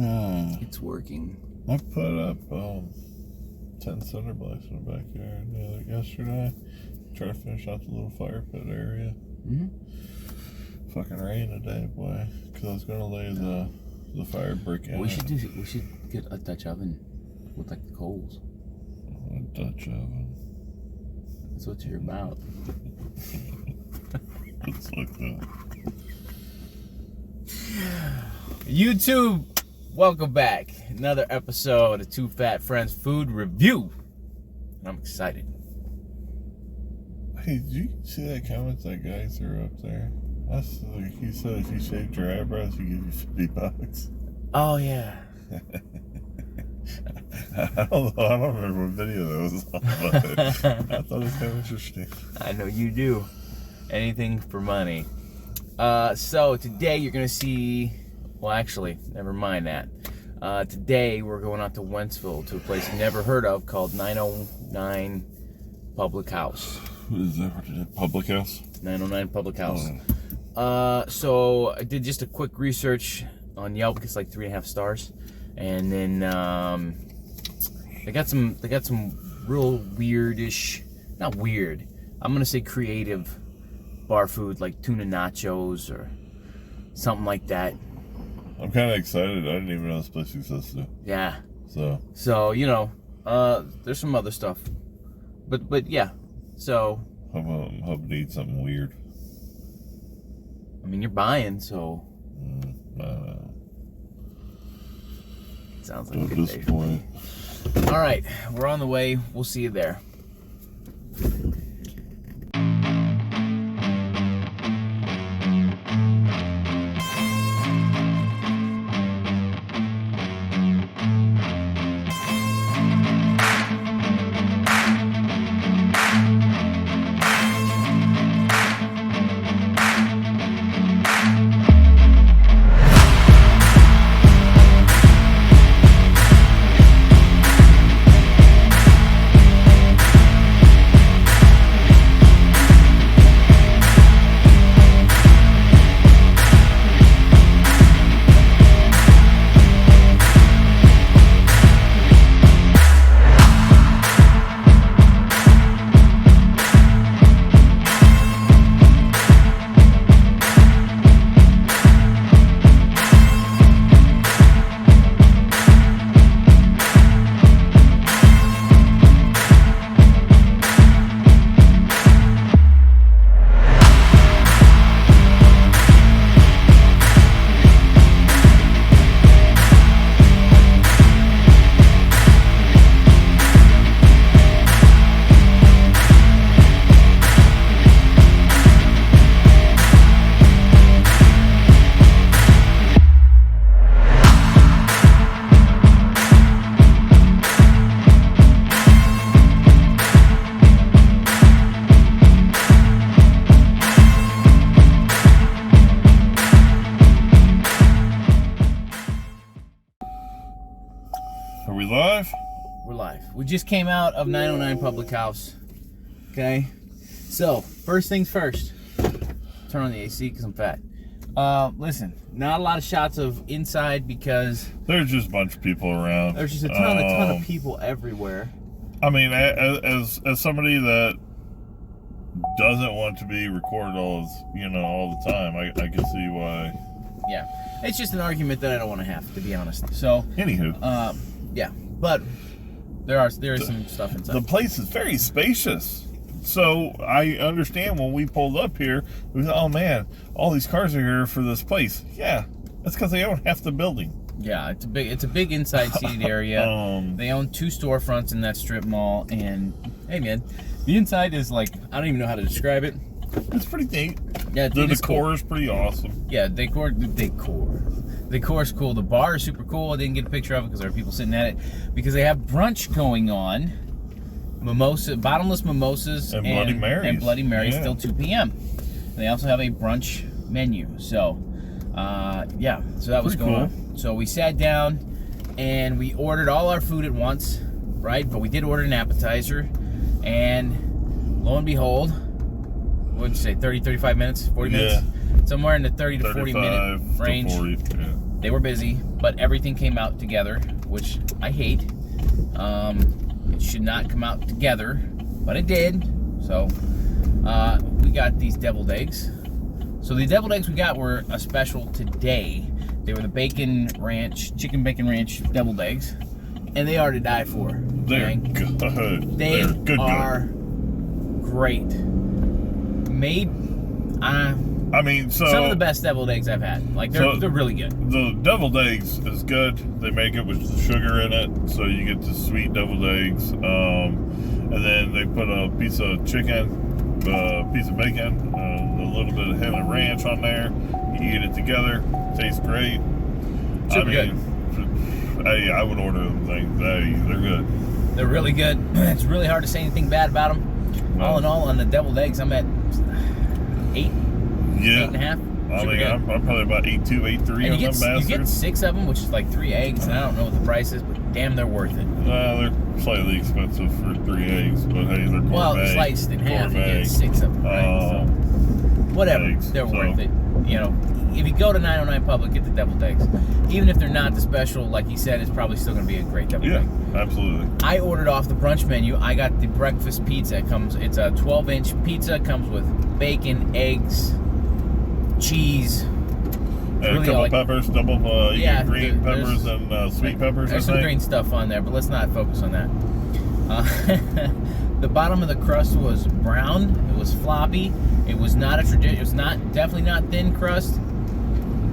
It's working. I put up 10 cinder blocks in the backyard yesterday. Try to finish out the little fire pit area. Fucking rain today, boy. Because I was going to lay the fire brick in. We should get a Dutch oven with like the coals. A Dutch oven. That's what you're about. It's like that. YouTube, welcome back. Another episode of Two Fat Friends Food Review. I'm excited. Hey, did you see that comment that guy threw up there? That's like, he said if you shaved your eyebrows, he gives you $50. Oh, yeah. I don't remember what video that was on, but I thought it was kind of interesting. I know you do. Anything for money. So today you're going to see... Well, actually, never mind that. Today we're going out to Wentzville to a place you've never heard of called 909 Public House. What is that? Public House? 909 Public House. So I did just a quick research on Yelp. It's like 3.5 stars. And then they got some real weirdish, not weird, I'm gonna say creative bar food like tuna nachos or something like that. I'm kind of excited. I didn't even know this place existed. Yeah. So you know, there's some other stuff, but yeah. So hope to eat something weird. I mean, you're buying, so. Sounds like a good day for me. All right, we're on the way. We'll see you there. Are we live? We're live. We just came out of 909 Public House. Okay? So, first things first. Turn on the AC because I'm fat. Listen, not a lot of shots of inside because... There's just a bunch of people around. There's just a ton of people everywhere. I mean, as somebody that doesn't want to be recorded all the time, I can see why. Yeah. It's just an argument that I don't want to have, to be honest. So... Anywho. Yeah, but there is some stuff inside. The place is very spacious. So I understand when we pulled up here, we thought, oh man, all these cars are here for this place. Yeah, that's because they own half the building. Yeah, it's a big inside seated area. They own 2 storefronts in that strip mall, and hey man, the inside is like, I don't even know how to describe it. It's pretty neat. Yeah, the decor is pretty awesome. Yeah, decor. The decor is cool. The bar is super cool. I didn't get a picture of it because there are people sitting at it. Because they have brunch going on. Bottomless mimosas and Bloody Marys. And Bloody Marys till 2 p.m. And they also have a brunch menu. So, yeah. So that was going on. So we sat down and we ordered all our food at once, right? But we did order an appetizer. And lo and behold, what would you say, 30, 35 minutes, 40 minutes? Somewhere in the 30 to 40 minute range. 40, They were busy, but everything came out together, which I hate. It should not come out together, but it did. So we got these deviled eggs. So the deviled eggs we got were a special today. They were the chicken bacon ranch deviled eggs, and they are to die for. They're good. They They're good. are great. Made, I mean, so some of the best deviled eggs I've had. Like they're really good. The deviled eggs is good. They make it with sugar in it, so you get the sweet deviled eggs. And then they put a piece of chicken, a piece of bacon, a little bit of Highland ranch on there. You eat it together. Tastes great. Super good. Hey, I would order them things. Hey, they're good. They're really good. It's really hard to say anything bad about them. No. All in all, on the deviled eggs, I'm at 8, Yeah. 8.5. I Super mean, good. I'm probably about 8.2, 8.3 And on you them get bastards. 6 of them, which is like 3 eggs, and I don't know what the price is, but damn, they're worth it. They're slightly expensive for 3 eggs, but hey, they're gourmet. Well, sliced in half, you Gourmet. get 6 of them, right? So, whatever, eggs, they're so- worth it. You know, if you go to 909 Public, get the deviled eggs. Even if they're not the special, like he said, it's probably still going to be a great deviled Yeah, egg. absolutely. I ordered off the brunch menu. I got the breakfast pizza. It's a 12-inch pizza. Comes with bacon, eggs, cheese. And really a couple all like- peppers, double you Yeah, get green there's- peppers and sweet peppers. There's I some think. green stuff on there, but let's not focus on that. The bottom of the crust was brown. It was floppy. It was not a tradition. It was definitely not thin crust.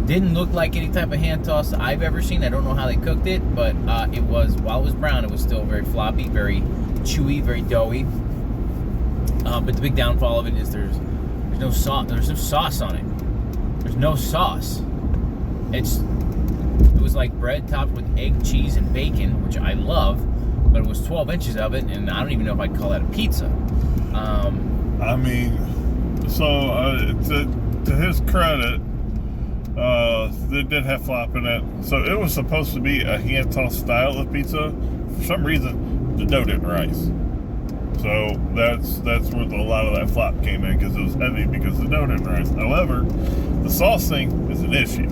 Didn't look like any type of hand toss I've ever seen. I don't know how they cooked it, but while it was brown, it was still very floppy, very chewy, very doughy. But the big downfall of it is there's no sauce. There's no sauce on it. There's no sauce. It was like bread topped with egg, cheese, and bacon, which I love, but it was 12 inches of it, and I don't even know if I'd call that a pizza. I mean, so to his credit, they did have flop in it. So it was supposed to be a hand tossed style of pizza. For some reason, the dough didn't rise. So that's where a lot of that flop came in, because it was heavy because the dough didn't rise. However, the sauce thing is an issue.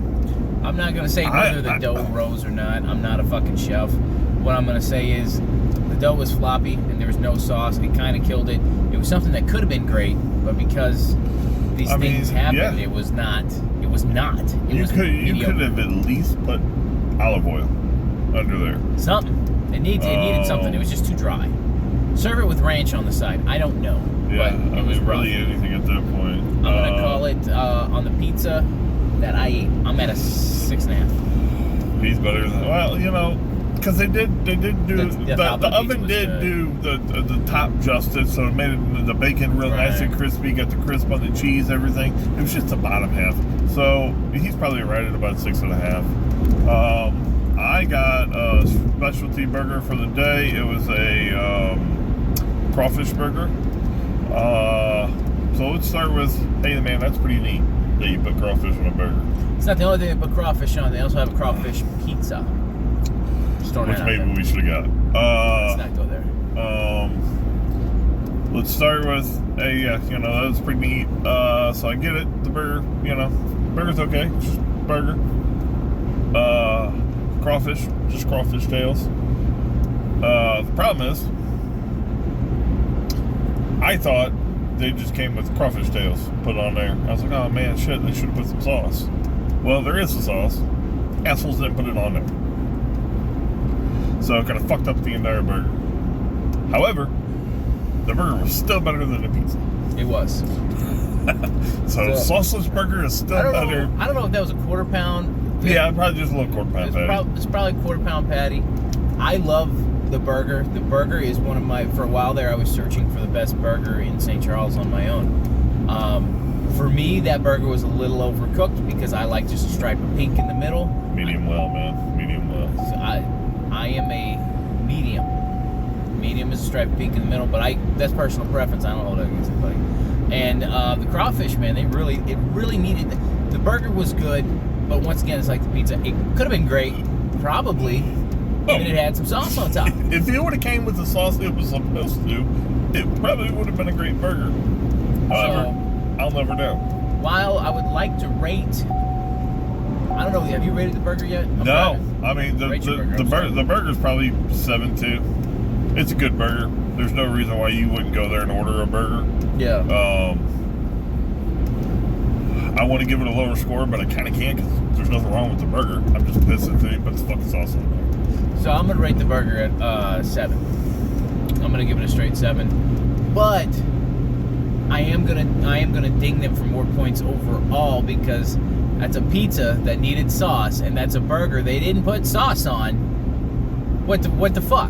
I'm not going to say whether the dough rose or not. I'm not a fucking chef. What I'm going to say is the dough was floppy and there was no sauce. It kind of killed it. It was something that could have been great, but because these things happened, yeah. it was not. It was not. It was You mediocre. could have at least put olive oil under there. Something. It needed something. It was just too dry. Serve it with ranch on the side. I don't know. Yeah, but I it was mean, rough. really anything at that point. I'm gonna call it on the pizza that I ate. I'm at a 6.5. He's better than, well, you know, because they did do The top the of the oven pizza did was do the top justice, so it made the bacon real nice and Right. crispy. Got the crisp on the cheese, everything. It was just the bottom half. So he's probably right at about 6.5. I got a specialty burger for the day. It was a crawfish burger. So let's start with, hey man, that's pretty neat that you put crawfish on a burger. It's not the only thing they put crawfish on. They also have a crawfish pizza. Just throwing Which that out maybe there. we should have got. Let's not go there. Let's start with you know, that's pretty neat. So I get it, the burger, you know, burger's okay, it's just burger. Crawfish, just crawfish tails. The problem is, I thought they just came with crawfish tails put on there. I was like, oh man, shit, they should have put some sauce. Well, there is the sauce. Assholes didn't put it on there. So it kind of fucked up the entire burger. However, the burger was still better than the pizza. It was. So sausage burger is still better. I don't know if that was a quarter pound. Yeah, probably just a little quarter pound patty. It's probably a quarter pound patty. I love the burger. The burger is one of my. For a while there, I was searching for the best burger in St. Charles on my own. For me, that burger was a little overcooked because I like just a stripe of pink in the middle. Medium well, man. Medium well. So I am a medium. Medium is a stripe of pink in the middle, but that's personal preference. I don't hold it against anybody. And the crawfish, man, it really needed. The burger was good, but once again, it's like the pizza. It could have been great, probably, if it had some sauce on top. If it would have came with the sauce it was supposed to, it probably would have been a great burger. However, I'll never know. While I would like to rate I don't know. Have you rated the burger yet? I'm No, trying to I mean rate your burger. the burger's probably 7.2. It's a good burger. There's no reason why you wouldn't go there and order a burger. Yeah. I want to give it a lower score, but I kind of can't because there's nothing wrong with the burger. I'm just pissed that they put the fucking sauce on there. So I'm gonna rate the burger at 7. I'm gonna give it a straight 7. But I am gonna ding them for more points overall because that's a pizza that needed sauce, and that's a burger they didn't put sauce on. What the fuck?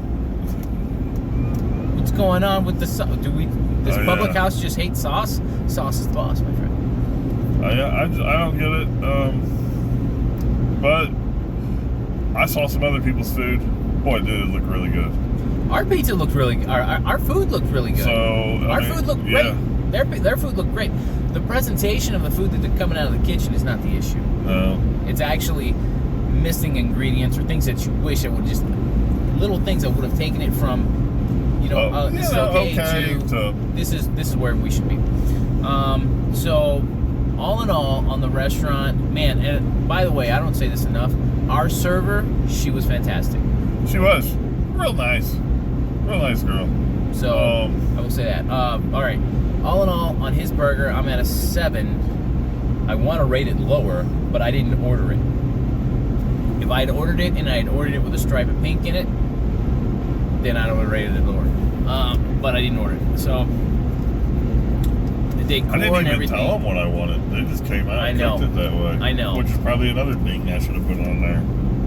What's going on with the sauce? Does Public House just hate sauce? Sauce is the boss, my friend. I don't get it. But I saw some other people's food. Boy, did it look really good. Our pizza looked really good. Our food looked really good. So Our food looked great. yeah. Their food looked great. The presentation of the food that's coming out of the kitchen is not the issue. No. It's actually missing ingredients or things that you wish it would just little things that would have taken it from, you know, this is okay to this is where we should be. So all in all, on the restaurant, man. And by the way, I don't say this enough. Our server, she was fantastic. She was real nice girl. So I will say that. All right. All in all, on his burger, I'm at a 7. I want to rate it lower, but I didn't order it. If I had ordered it and I had ordered it with a stripe of pink in it, then I would have rated it lower. But I didn't order it. So the decor I didn't and even everything. tell them what I wanted. They just came out and cooked it that way. I know. Which is probably another thing I should have put on there.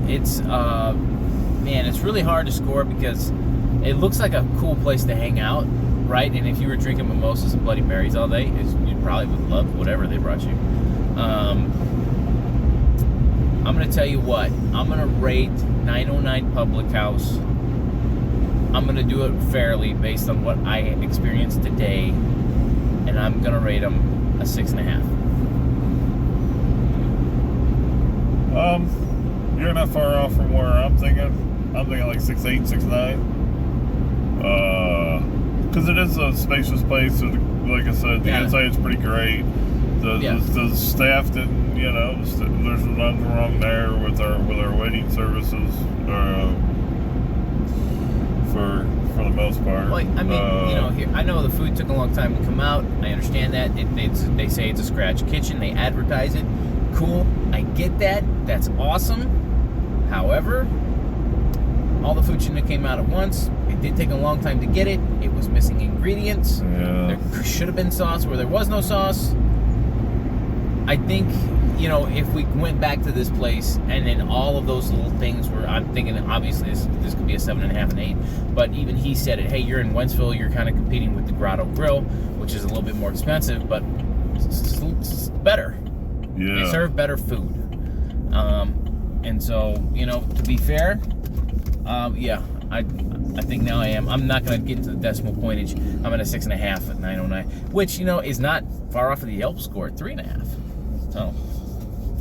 It's man, it's really hard to score because it looks like a cool place to hang out, right? And if you were drinking mimosas and Bloody Marys all day, you probably would love whatever they brought you. I'm gonna tell you what. I'm gonna rate 909 Public House. I'm gonna do it fairly based on what I experienced today, and I'm gonna rate them a 6.5. You're not far off from where I'm thinking. I'm thinking like 6.8, 6.9. Because it is a spacious place. So like I said, the inside is pretty great. The staff didn't, you know, there's nothing wrong there with our waiting services. For the most part. Well, I mean, you know, I know the food took a long time to come out. I understand that. They say it's a scratch kitchen. They advertise it. Cool. I get that. That's awesome. However, all the food shouldn't have came out at once. It did take a long time to get it. It was missing ingredients. Yeah. There should have been sauce where there was no sauce. I think, you know, if we went back to this place and then all of those little things were, I'm thinking obviously this could be a 7.5 and 8. But even he said it. Hey, you're in Wentzville. You're kind of competing with the Grotto Grill, which is a little bit more expensive, but it's better. Yeah. They serve better food. And so, you know, to be fair, yeah, I think now I am. I'm not going to get into the decimal pointage. I'm at a 6.5 at 909, which, you know, is not far off of the Yelp score at 3.5. So,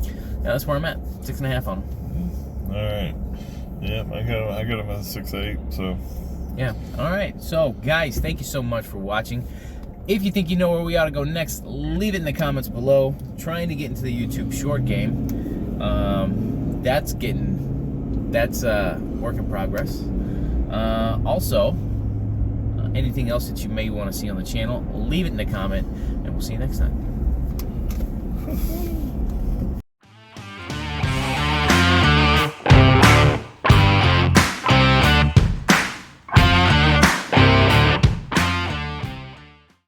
yeah, that's where I'm at. 6.5 on them. All right. Yeah, I got him at 6.8. So. Yeah. All right. So, guys, thank you so much for watching. If you think you know where we ought to go next, leave it in the comments below. Trying to get into the YouTube short game. That's work in progress. Also, anything else that you may want to see on the channel, leave it in the comment, and we'll see you next time.